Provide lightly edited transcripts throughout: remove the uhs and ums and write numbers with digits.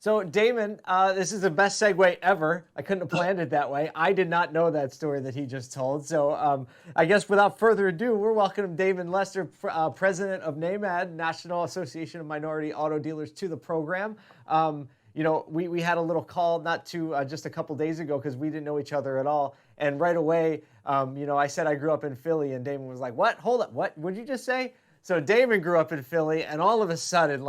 So Damon, this is the best segue ever. I couldn't have planned it that way. I did not know that story that he just told. So I guess without further ado, we're welcoming Damon Lester, president of NAMAD, National Association of Minority Auto Dealers, to the program. We had a little call just a couple days ago because we didn't know each other at all. And right away, I said I grew up in Philly, and Damon was like, "What? Hold up, what did you just say?" So Damon grew up in Philly, and all of a sudden,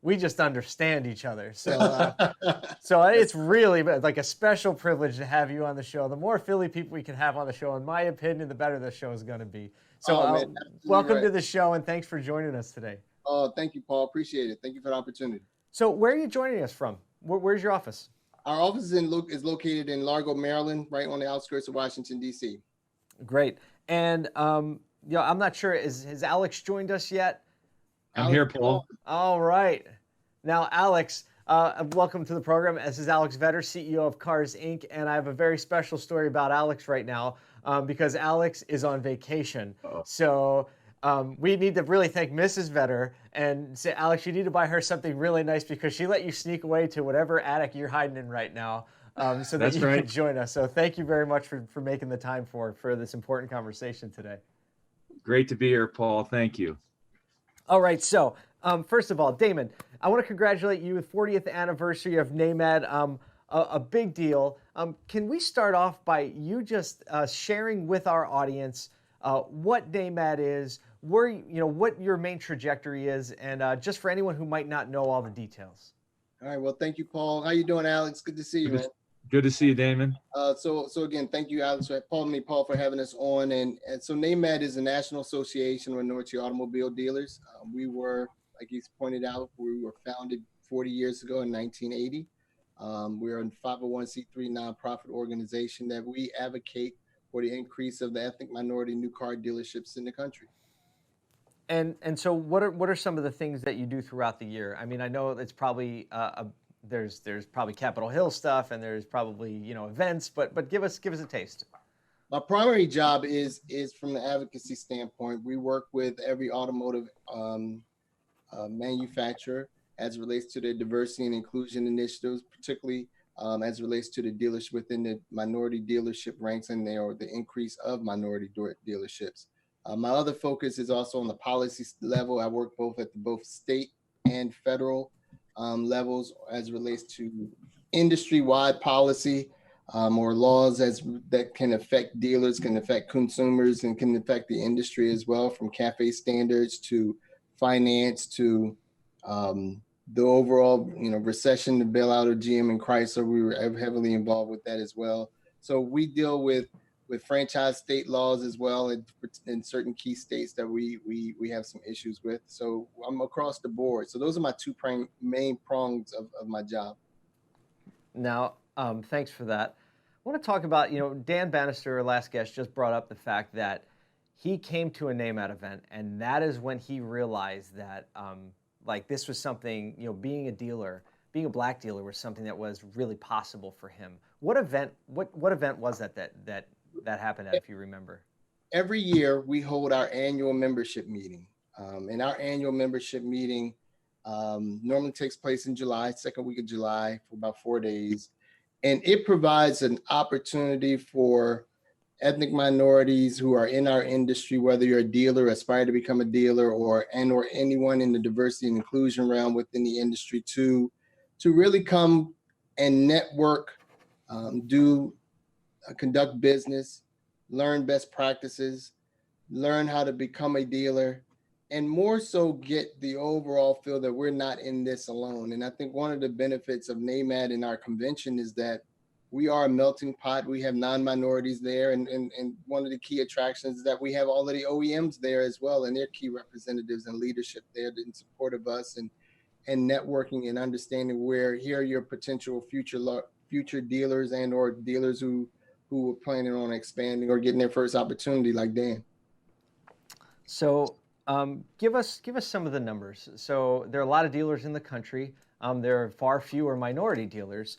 we just understand each other. So it's really like a special privilege to have you on the show. The more Philly people we can have on the show, in my opinion, the better the show is going to be. So welcome to the show, and thanks for joining us today. Oh, thank you, Paul. Appreciate it. Thank you for the opportunity. So where are you joining us from? Where's your office? Our office is located in Largo, Maryland, right on the outskirts of Washington, D.C. Great. And I'm not sure, has Alex joined us yet? I'm here, Paul. All right. Now, Alex, welcome to the program. This is Alex Vetter, CEO of Cars, Inc., and I have a very special story about Alex right now because Alex is on vacation. So we need to really thank Mrs. Vetter and say, Alex, you need to buy her something really nice because she let you sneak away to whatever attic you're hiding in right now so that you can join us. So thank you very much for making the time for this important conversation today. Great to be here, Paul. Thank you. All right. So first of all, Damon, I want to congratulate you with 40th anniversary of NAMAD. A big deal. Can we start off by you just sharing with our audience what NAMAD is, what your main trajectory is, and just for anyone who might not know all the details. All right. Well, thank you, Paul. How you doing, Alex? Good to see you, man. Good to see you, Damon. So again, thank you, Alex, Paul, for having us on. And so NAMAD is a national association of minority automobile dealers. We were, like he's pointed out, we were founded 40 years ago in 1980. We're a 501c3 nonprofit organization that we advocate for the increase of the ethnic minority new car dealerships in the country. And so what are some of the things that you do throughout the year? I mean, I know it's probably there's probably Capitol Hill stuff and there's probably events, but give us a taste. My primary job is from the advocacy standpoint. We work with every automotive manufacturer as it relates to their diversity and inclusion initiatives, particularly as it relates to the dealership within the minority dealership ranks and the increase of minority dealerships. My other focus is also on the policy level. I work both at both state and federal levels as it relates to industry-wide policy or laws that can affect dealers, can affect consumers, and can affect the industry as well, from CAFE standards to finance to the overall recession, the bailout of GM and Chrysler. We were heavily involved with that as well. So we deal with franchise state laws as well in certain key states that we have some issues with. So I'm across the board. So those are my two main prongs of my job. Now, thanks for that. I want to talk about, Dan Bannister, our last guest, just brought up the fact that he came to a NAMAD event, and that is when he realized that this was something, being a black dealer was something that was really possible for him. What event was that happened at, if you remember? Every year we hold our annual membership meeting. And our annual membership meeting normally takes place in July, second week of July, for about 4 days. And it provides an opportunity for ethnic minorities who are in our industry, whether you're a dealer, aspire to become a dealer, or anyone in the diversity and inclusion realm within the industry to really come and network, conduct business, learn best practices, learn how to become a dealer, and more so get the overall feel that we're not in this alone. And I think one of the benefits of NAMAD in our convention is that we are a melting pot. We have non-minorities there. And one of the key attractions is that we have all of the OEMs there as well, and their key representatives and leadership there in support of us and networking and understanding where here are your potential future dealers and or dealers who are planning on expanding or getting their first opportunity, like Dan. So give us some of the numbers. So there are a lot of dealers in the country. There are far fewer minority dealers.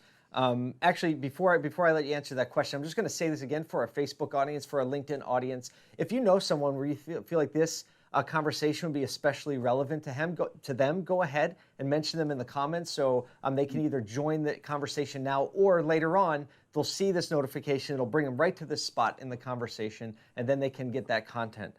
Actually, before I let you answer that question, I'm just going to say this again for our Facebook audience, for our LinkedIn audience. If you know someone where you feel like this conversation would be especially relevant to them, go ahead and mention them in the comments so they can either join the conversation now or later on. They'll see this notification. It'll bring them right to this spot in the conversation, and then they can get that content.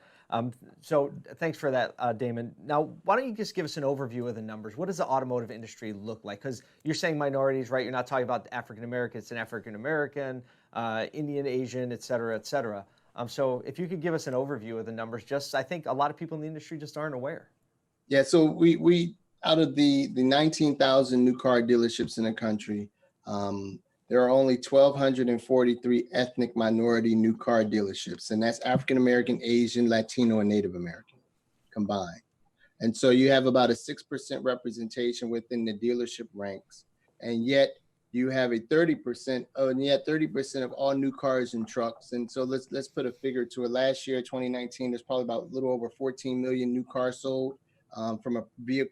So thanks for that, Damon. Now, why don't you just give us an overview of the numbers? What does the automotive industry look like? Because you're saying minorities, right? You're not talking about African American. It's an African American, Indian, Asian, et cetera, et cetera. So if you could give us an overview of the numbers, I think a lot of people in the industry just aren't aware. Yeah, so we out of the 19,000 new car dealerships in the country, there are only 1,243 ethnic minority new car dealerships, and that's African American, Asian, Latino, and Native American combined. And so you have about a 6% representation within the dealership ranks, and yet you have a 30%, and yet 30% of all new cars and trucks. And so let's put a figure to it. Last year, 2019, there's probably about a little over 14 million new cars sold from a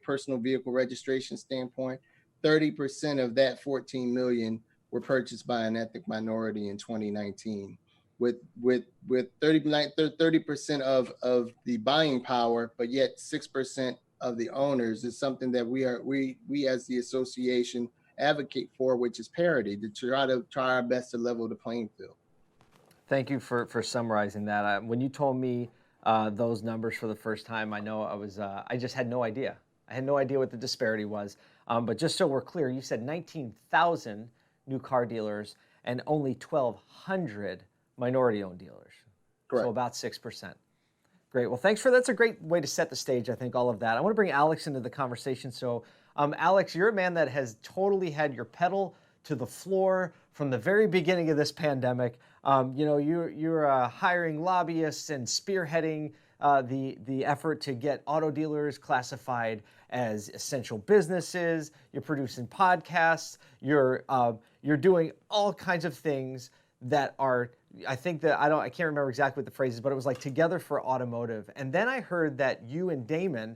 personal vehicle registration standpoint. 30% of that 14 million were purchased by an ethnic minority in 2019, with 30% of the buying power, but yet 6% of the owners is something that we as the association advocate for, which is parity, to try our best to level the playing field. Thank you for summarizing that. When you told me those numbers for the first time, I know I just had no idea. I had no idea what the disparity was. But just so we're clear, you said 19,000 new car dealers and only 1,200 minority-owned dealers. Correct. So about 6%. Great. Well, thanks that's a great way to set the stage, I think, all of that. I want to bring Alex into the conversation. So, Alex, you're a man that has totally had your pedal to the floor from the very beginning of this pandemic. You're hiring lobbyists and spearheading the effort to get auto dealers classified as essential businesses. You're producing podcasts. You're doing all kinds of things that are, I can't remember exactly what the phrase is, but it was like Together for Automotive. And then I heard that you and Damon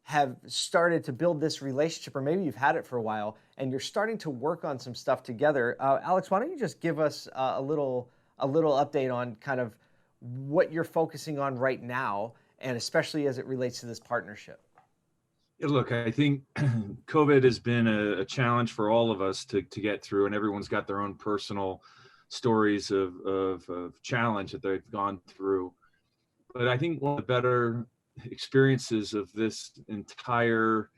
have started to build this relationship, or maybe you've had it for a while, and you're starting to work on some stuff together. Alex, why don't you just give us a little update on kind of what you're focusing on right now, and especially as it relates to this partnership? Yeah, look, I think COVID has been a challenge for all of us to get through, and everyone's got their own personal stories of challenge that they've gone through. But I think one of the better experiences of this entire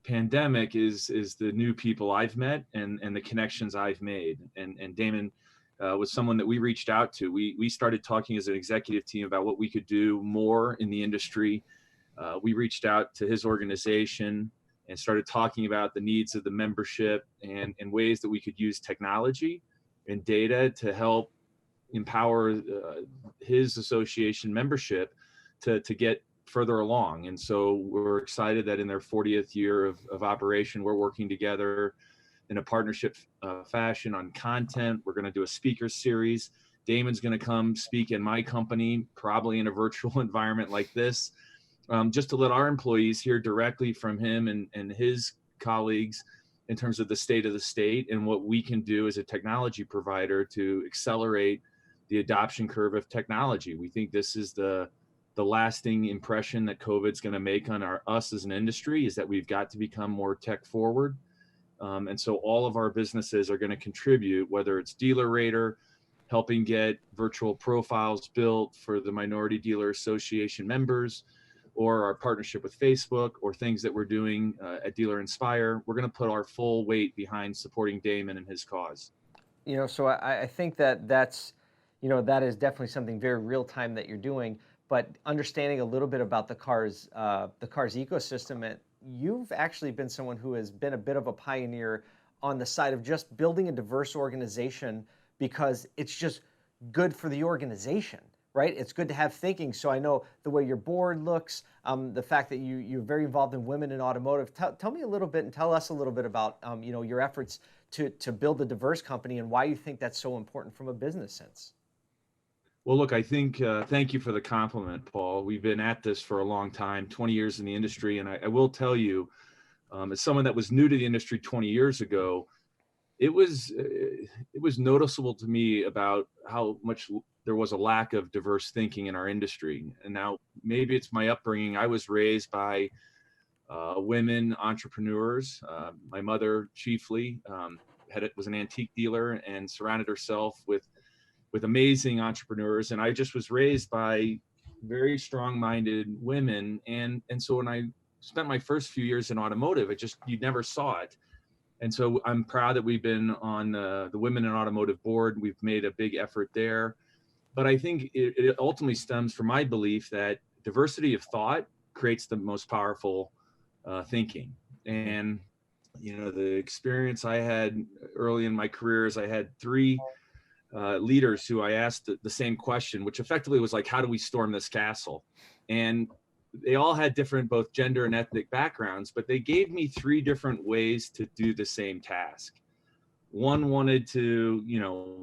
pandemic is the new people I've met and the connections I've made. And Damon was someone that we reached out to. We started talking as an executive team about what we could do more in the industry. We reached out to his organization and started talking about the needs of the membership and ways that we could use technology and data to help empower his association membership to get further along. And so we're excited that in their 40th year of operation, we're working together in a partnership fashion on content. We're going to do a speaker series. Damon's going to come speak in my company, probably in a virtual environment like this, just to let our employees hear directly from him and his colleagues in terms of the state of the state and what we can do as a technology provider to accelerate the adoption curve of technology. We think this is the lasting impression that COVID's going to make on us as an industry, is that we've got to become more tech forward. And so all of our businesses are going to contribute, whether it's Dealer Rater, helping get virtual profiles built for the Minority Dealer Association members, or our partnership with Facebook, or things that we're doing at Dealer Inspire. We're going to put our full weight behind supporting Damon and his cause. So I think that is definitely something very real time that you're doing. But understanding a little bit about the cars ecosystem, you've actually been someone who has been a bit of a pioneer on the side of just building a diverse organization, because it's just good for the organization, right? It's good to have thinking. So I know the way your board looks, the fact that you're very involved in women in automotive. Tell me a little bit, and tell us a little bit about your efforts to build a diverse company and why you think that's so important from a business sense. Well, look, I think, thank you for the compliment, Paul. We've been at this for a long time, 20 years in the industry. And I will tell you, as someone that was new to the industry 20 years ago, it was noticeable to me about how much there was a lack of diverse thinking in our industry. And now maybe it's my upbringing. I was raised by women entrepreneurs. My mother chiefly was an antique dealer and surrounded herself with amazing entrepreneurs. And I just was raised by very strong-minded women. And so when I spent my first few years in automotive, you never saw it. And so I'm proud that we've been on the Women in Automotive board. We've made a big effort there. But I think it ultimately stems from my belief that diversity of thought creates the most powerful thinking. And, the experience I had early in my career is I had three leaders who I asked the same question, which effectively was like, how do we storm this castle? And they all had different both gender and ethnic backgrounds, but they gave me three different ways to do the same task. One wanted to,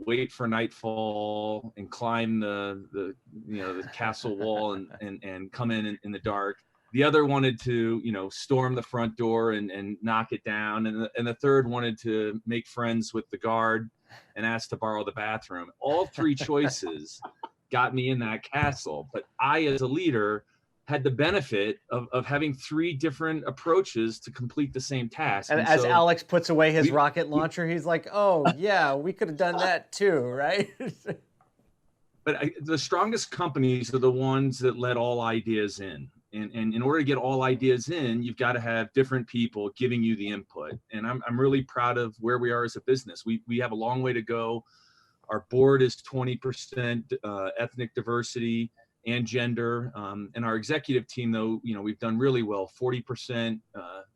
wait for nightfall and climb the castle wall and come in the dark. The other wanted to, storm the front door and knock it down. And the third wanted to make friends with the guard and ask to borrow the bathroom. All three choices got me in that castle. But I, as a leader, had the benefit of having three different approaches to complete the same task. And as Alex puts away his rocket launcher, he's like, oh, yeah, we could have done that too, right? But the strongest companies are the ones that let all ideas in. And in order to get all ideas in, you've got to have different people giving you the input. And I'm really proud of where we are as a business. We have a long way to go. Our board is 20% ethnic diversity and gender. And our executive team, though, we've done really well, 40%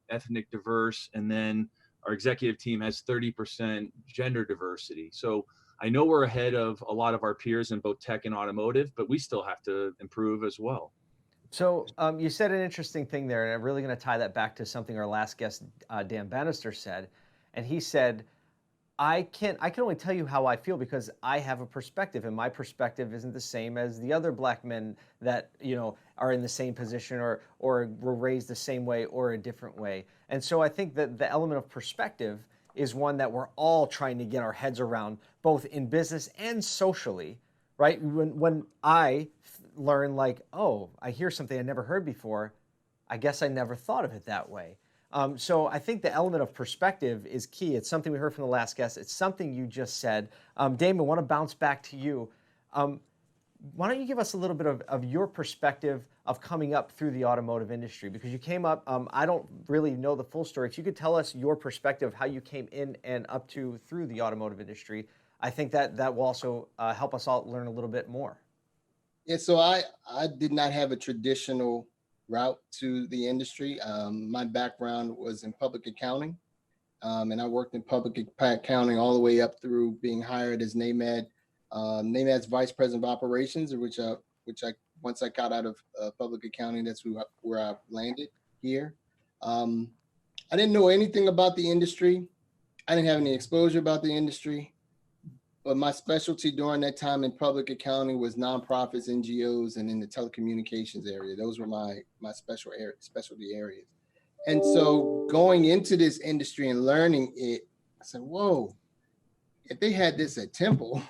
ethnic diverse. And then our executive team has 30% gender diversity. So I know we're ahead of a lot of our peers in both tech and automotive, but we still have to improve as well. So you said an interesting thing there, and I'm really going to tie that back to something our last guest, Dan Bannister, said. And he said, I can only tell you how I feel because I have a perspective, and my perspective isn't the same as the other black men that are in the same position or were raised the same way or a different way. And so I think that the element of perspective is one that we're all trying to get our heads around, both in business and socially, right? When I learn like, oh, I hear something I never heard before, I guess I never thought of it that way. So I think the element of perspective is key. It's something we heard from the last guest. It's something you just said. Damon, I want to bounce back to you. Why don't you give us a little bit of your perspective of coming up through the automotive industry? Because you came up, I don't really know the full story. If you could tell us your perspective, how you came in and up through the automotive industry, I think that will also help us all learn a little bit more. Yeah, so I did not have a traditional route to the industry. My background was in public accounting, and I worked in public accounting all the way up through being hired as NAMAD, NAMAD's vice president of operations, which I once I got out of public accounting, that's where I landed here. I didn't know anything about the industry. I didn't have any exposure about the industry. But my specialty during that time in public accounting was nonprofits, NGOs, and in the telecommunications area. Those were my specialty areas. And so going into this industry and learning it, I said, whoa, if they had this at Temple,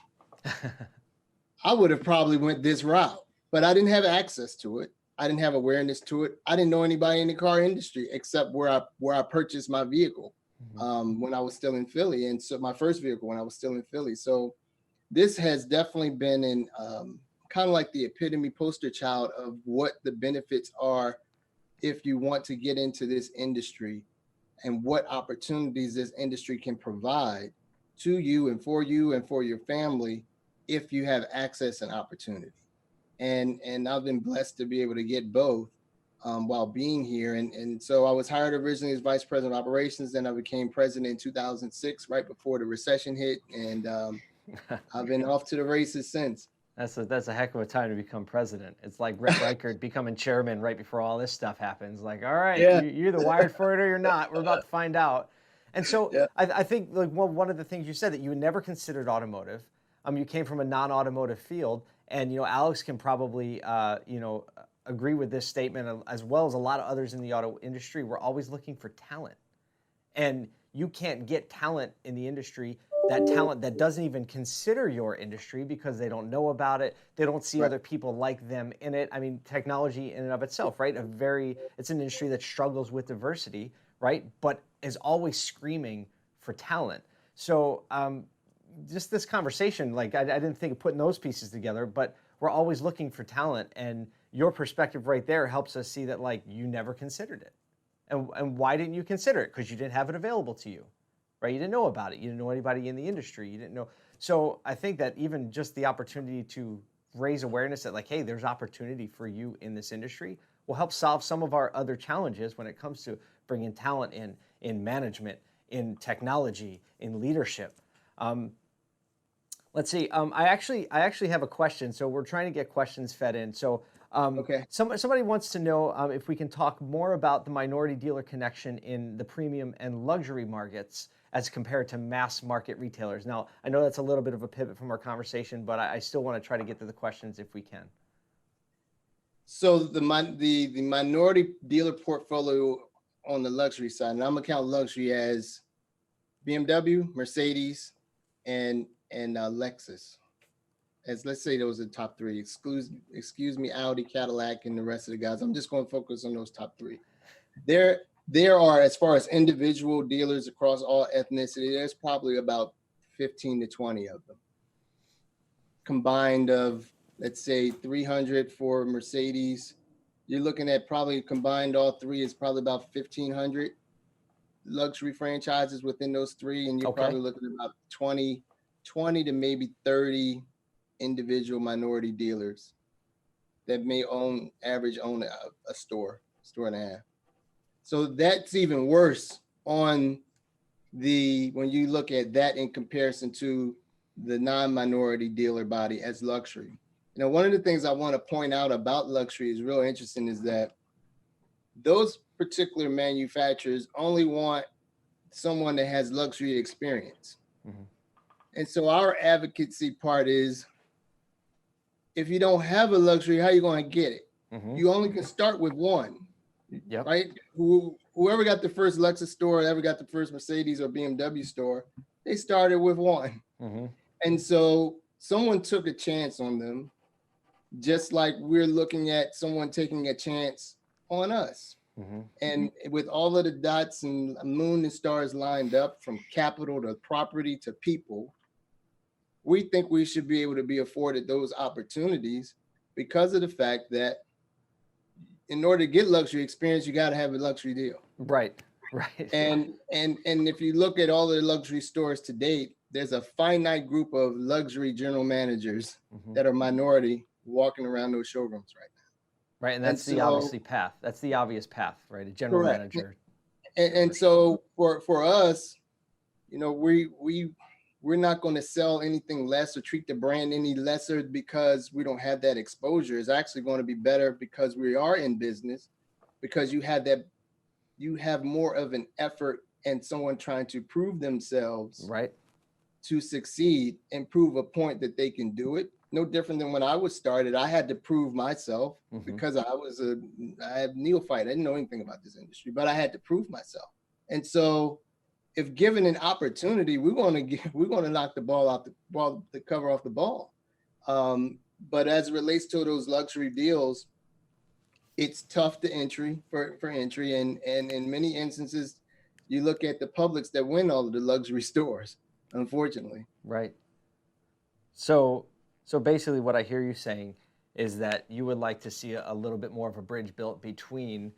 I would have probably went this route. But I didn't have access to it. I didn't have awareness to it. I didn't know anybody in the car industry except where I purchased my vehicle. When I was still in Philly, and so my first vehicle when I was still in Philly. So this has definitely been in kind of like the epitome poster child of what the benefits are if you want to get into this industry and what opportunities this industry can provide to you and for your family if you have access and opportunity. And I've been blessed to be able to get both. While being here. And so I was hired originally as vice president of operations. Then I became president in 2006, right before the recession hit. And I've been off to the races since. That's a heck of a time to become president. It's like Rick Reichert becoming chairman right before all this stuff happens. Like, all right, yeah. You're either wired for it or you're not. We're about to find out. And so yeah. I think like one of the things you said that you had never considered automotive. You came from a non-automotive field. And, Alex can probably, agree with this statement as well as a lot of others in the auto industry. We're always looking for talent. And you can't get talent in the industry, that talent that doesn't even consider your industry because they don't know about it. They don't see Right. other people like them in it. I mean, technology in and of itself, right? It's an industry that struggles with diversity, right? But is always screaming for talent. So just this conversation, like I didn't think of putting those pieces together, but we're always looking for talent, and your perspective right there helps us see that like you never considered it. And why didn't you consider it? Because you didn't have it available to you, right? You didn't know about it. You didn't know anybody in the industry. You didn't know. So I think that even just the opportunity to raise awareness that like, hey, there's opportunity for you in this industry will help solve some of our other challenges when it comes to bringing talent in management, in technology, in leadership. Let's see. I actually have a question. So we're trying to get questions fed in. So Okay. somebody wants to know if we can talk more about the minority dealer connection in the premium and luxury markets as compared to mass market retailers. Now, I know that's a little bit of a pivot from our conversation, but I still want to try to get to the questions if we can. So the minority dealer portfolio on the luxury side, and I'm gonna count luxury as BMW, Mercedes, and Lexus. As let's say those are the top three. Excuse me, Audi, Cadillac, and the rest of the guys. I'm just going to focus on those top three. There are, as far as individual dealers across all ethnicity, there's probably about 15 to 20 of them. Combined of, let's say, 300 for Mercedes. You're looking at probably combined all three is probably about 1,500 luxury franchises within those three, and you're probably looking at about 20 to maybe 30 individual minority dealers that may average own a store and a half. So that's even worse when you look at that in comparison to the non-minority dealer body as luxury. One of the things I want to point out about luxury is real interesting is that those particular manufacturers only want someone that has luxury experience. Mm-hmm. And so our advocacy part is, if you don't have a luxury, how are you going to get it? Mm-hmm. You only can start with one, right? Whoever got the first Lexus store, ever got the first Mercedes or BMW store, they started with one. Mm-hmm. And so someone took a chance on them, just like we're looking at someone taking a chance on us. Mm-hmm. And with all of the dots and moon and stars lined up, from capital to property to people, we think we should be able to be afforded those opportunities because of the fact that in order to get luxury experience, you got to have a luxury deal. Right. And if you look at all the luxury stores to date, there's a finite group of luxury general managers that are minority walking around those showrooms right now. Right, and that's the obvious path, right? A general manager. And so for us, we're not going to sell anything less or treat the brand any lesser because we don't have that exposure. It's actually going to be better because we are in business, because you have more of an effort and someone trying to prove themselves to succeed and prove a point that they can do it. No different than when I was started. I had to prove myself because I had neophyte. I didn't know anything about this industry, but I had to prove myself. And so if given an opportunity, we're going to knock the cover off the ball. But as it relates to those luxury deals, it's tough to for entry. And in many instances, you look at the Publix that win all of the luxury stores, unfortunately. Right. So basically what I hear you saying is that you would like to see a little bit more of a bridge built between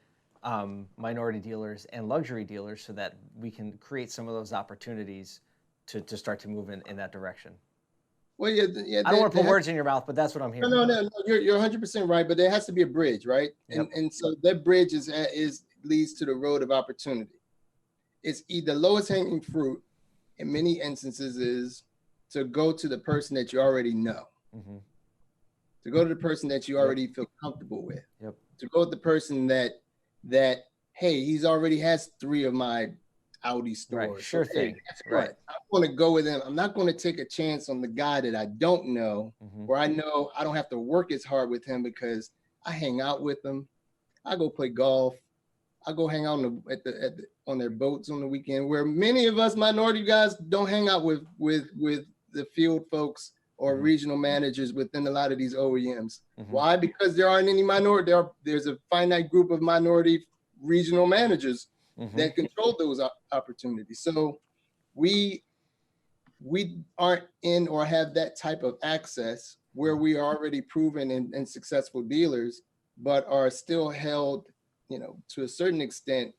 minority dealers and luxury dealers so that we can create some of those opportunities to start to move in that direction. Well, yeah. I don't want to put words in your mouth, but that's what I'm hearing. No, you're 100% right, but there has to be a bridge, right? Yep. And so that bridge leads to the road of opportunity. It's the lowest hanging fruit in many instances is to go to the person that you already know, to go to the person that you already feel comfortable with, to go to the person that hey, he's already has 3 of my Audi stores. Right. Sure thing. Right. I want to go with him. I'm not going to take a chance on the guy that I don't know, where I know I don't have to work as hard with him because I hang out with him. I go play golf. I go hang out on their boats on the weekend, where many of us minority guys don't hang out with the field folks or regional managers within a lot of these OEMs. Why? Because there aren't any minority. There's a finite group of minority regional managers that control those opportunities. So we aren't in or have that type of access where we are already proven and successful dealers, but are still held, to a certain extent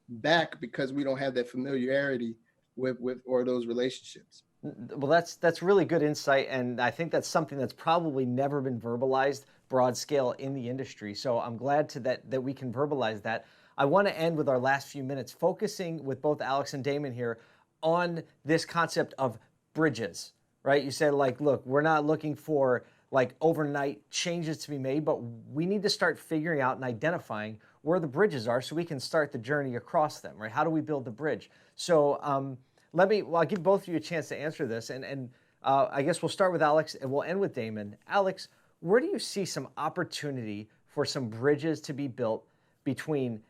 back because we don't have that familiarity with or those relationships. Well, that's really good insight, and I think that's something that's probably never been verbalized broad scale in the industry. So I'm glad that we can verbalize that. I want to end with our last few minutes focusing with both Alex and Damon here on this concept of bridges, right? You said, like, look, we're not looking for like overnight changes to be made, but we need to start figuring out and identifying where the bridges are so we can start the journey across them, right? How do we build the bridge? So I'll give both of you a chance to answer this, and I guess we'll start with Alex and we'll end with Damon. Alex, where do you see some opportunity for some bridges to be built between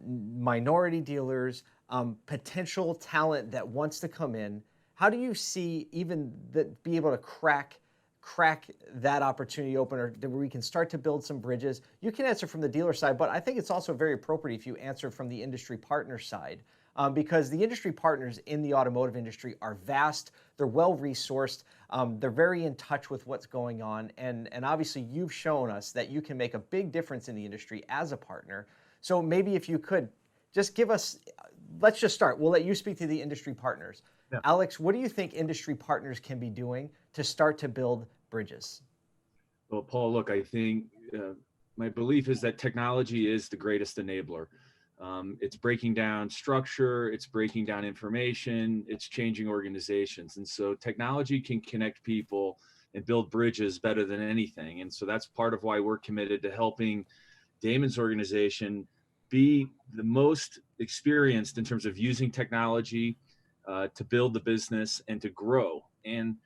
minority dealers, potential talent that wants to come in? How do you see even be able to crack that opportunity open, or where we can start to build some bridges? You can answer from the dealer side, but I think it's also very appropriate if you answer from the industry partner side, because the industry partners in the automotive industry are vast, they're well-resourced, they're very in touch with what's going on, and obviously you've shown us that you can make a big difference in the industry as a partner. So maybe if you could just give us, let's just start. We'll let you speak to the industry partners. Yeah. Alex, what do you think industry partners can be doing to start to build bridges? Well, Paul, look, I think my belief is that technology is the greatest enabler. It's breaking down structure, it's breaking down information, it's changing organizations. And so technology can connect people and build bridges better than anything. And so that's part of why we're committed to helping Damon's organization be the most experienced in terms of using technology to build the business and to grow. And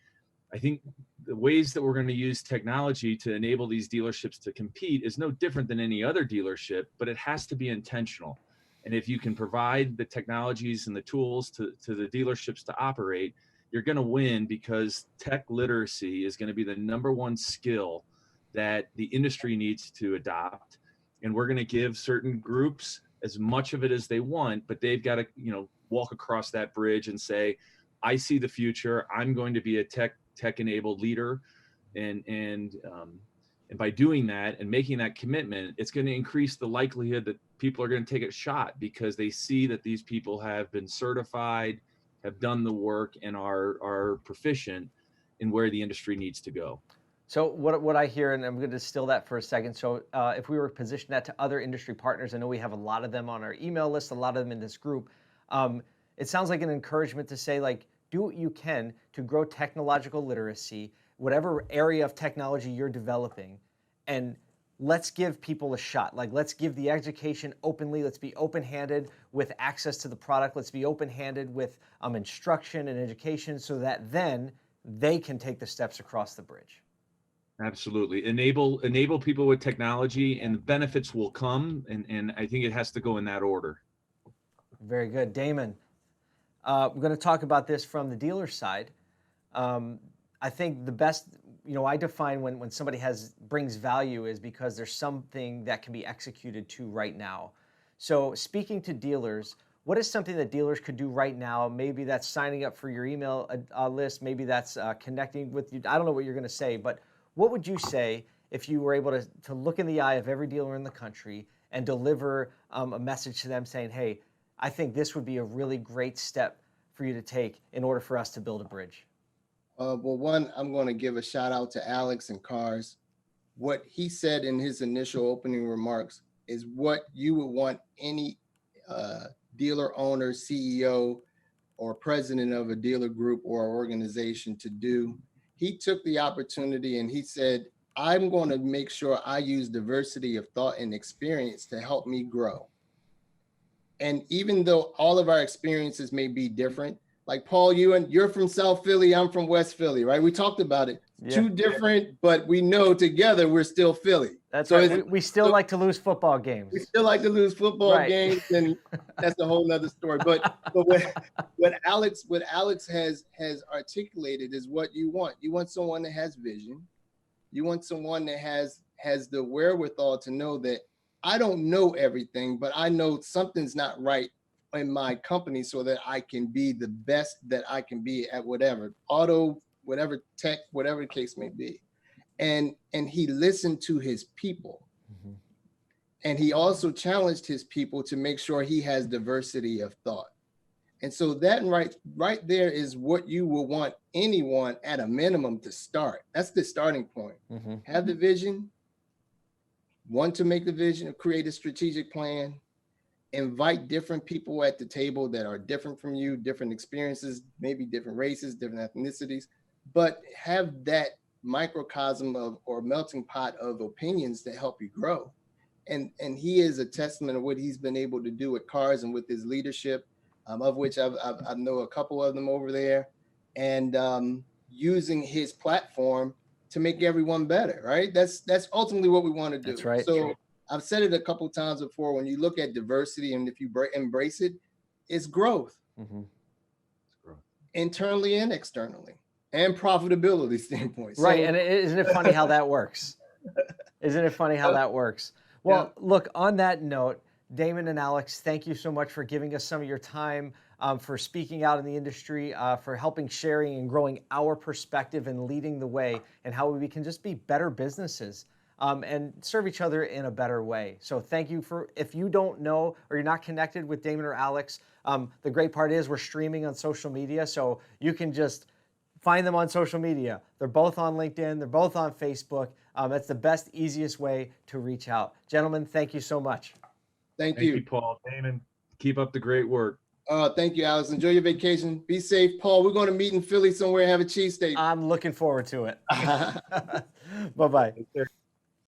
I think the ways that we're going to use technology to enable these dealerships to compete is no different than any other dealership, but it has to be intentional. And if you can provide the technologies and the tools to the dealerships to operate, you're going to win, because tech literacy is going to be the #1 skill that the industry needs to adopt. And we're going to give certain groups as much of it as they want, but they've got to, walk across that bridge and say, I see the future. I'm going to be a tech-enabled leader. And by doing that and making that commitment, it's going to increase the likelihood that people are going to take a shot, because they see that these people have been certified, have done the work, and are proficient in where the industry needs to go. So what I hear, and I'm going to distill that for a second. So if we were to position that to other industry partners, I know we have a lot of them on our email list, a lot of them in this group. It sounds like an encouragement to say, like, do what you can to grow technological literacy, whatever area of technology you're developing, and let's give people a shot. Like, let's give the education openly. Let's be open-handed with access to the product. Let's be open-handed with instruction and education, so that then they can take the steps across the bridge. Absolutely. Enable people with technology, and the benefits will come. And I think it has to go in that order. Very good. Damon, we're going to talk about this from the dealer side. I think the best, I define when somebody brings value is because there's something that can be executed to right now. So speaking to dealers, what is something that dealers could do right now? Maybe that's signing up for your email list. Maybe that's connecting with you. I don't know what you're going to say, but what would you say if you were able to look in the eye of every dealer in the country and deliver a message to them saying, hey, I think this would be a really great step for you to take in order for us to build a bridge? Well, one, I'm going to give a shout out to Alex and Cars. What he said in his initial opening remarks is what you would want any dealer owner, CEO, or president of a dealer group or organization to do. He took the opportunity and he said, I'm going to make sure I use diversity of thought and experience to help me grow. And even though all of our experiences may be different, like Paul, you're from South Philly, I'm from West Philly, right? We talked about it. Yeah. Two different, but we know together we're still Philly. That's So right. We still like to lose football games. We still like to lose football games, and that's a whole nother story. But what Alex has articulated is what you want. You want someone that has vision. You want someone that has the wherewithal to know that I don't know everything, but I know something's not right in my company so that I can be the best that I can be at whatever whatever tech, whatever the case may be. And he listened to his people. Mm-hmm. And he also challenged his people to make sure he has diversity of thought. And so that right there is what you will want anyone at a minimum to start. That's the starting point. Mm-hmm. Have the vision, want to make the vision, create a strategic plan, invite different people at the table that are different from you, different experiences, maybe different races, different ethnicities, but have that microcosm of or melting pot of opinions to help you grow. And he is a testament of what he's been able to do at Cars and with his leadership, of which I know a couple of them over there, and using his platform to make everyone better, right? That's ultimately what we want to do. That's right. So I've said it a couple of times before, when you look at diversity and if you embrace it, it's growth. Mm-hmm. It's growth. Internally and externally, and profitability standpoint. Right, so, and isn't it funny how that works? Isn't it funny how that works? Well, look, on that note, Damon and Alex, thank you so much for giving us some of your time, for speaking out in the industry, for helping sharing and growing our perspective and leading the way, and how we can just be better businesses and serve each other in a better way. So thank you for, if you don't know or you're not connected with Damon or Alex, the great part is we're streaming on social media, so you can just find them on social media. They're both on LinkedIn. They're both on Facebook. That's the best, easiest way to reach out. Gentlemen, thank you so much. Thank you, Paul. Damon, keep up the great work. Thank you, Alex. Enjoy your vacation. Be safe. Paul, we're going to meet in Philly somewhere and have a cheesesteak. I'm looking forward to it. Bye-bye.